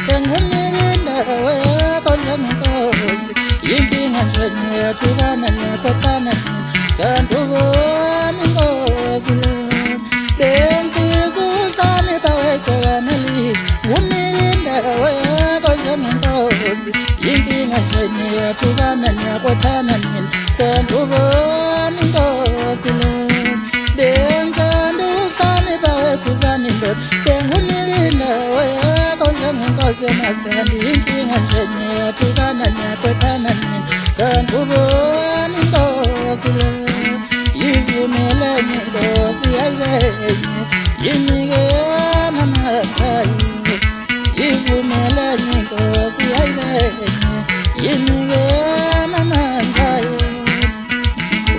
Kangumirinda waya nkosi Yinkinga njenye Tuvana nyakotana Kantuvo mingosi Benkizu Tami pawechoga malish Umirinda waya nkosi Yinkinga njenye Tuvana nyakotana Kantuvo mingosi Benkandu Tami pawekuzani mbet Kangumirinda waya Nkosi maskandi inkinga njenye Tuvana nyakotana Kantuvo mingosi Yivumele nkosi aivenye Yinige mamakai Yivumele nkosi aivenye Yinige mamakai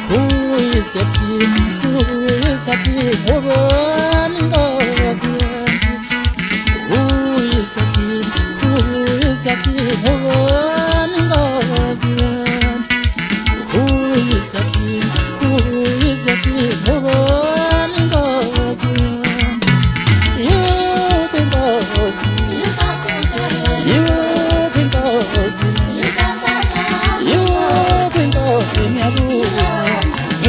Who is the king? Who is the king? Over mingosi Who is the king? Who is the king? Over mingosi Who is the king? Who is the king? Over mingosi You bingosi You bingosi You bingosi nyabu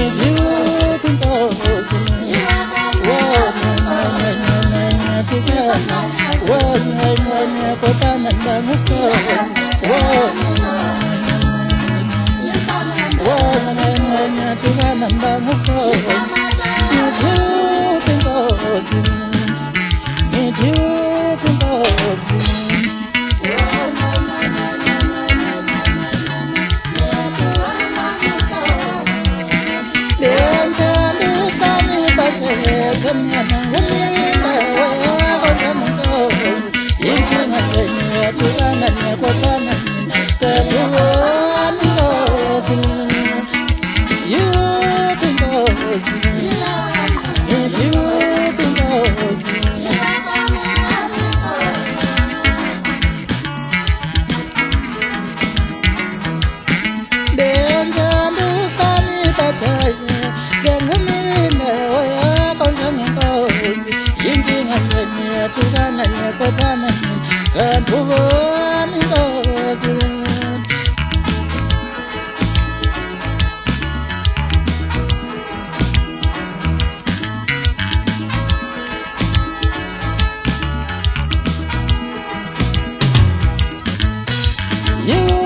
You bingosi You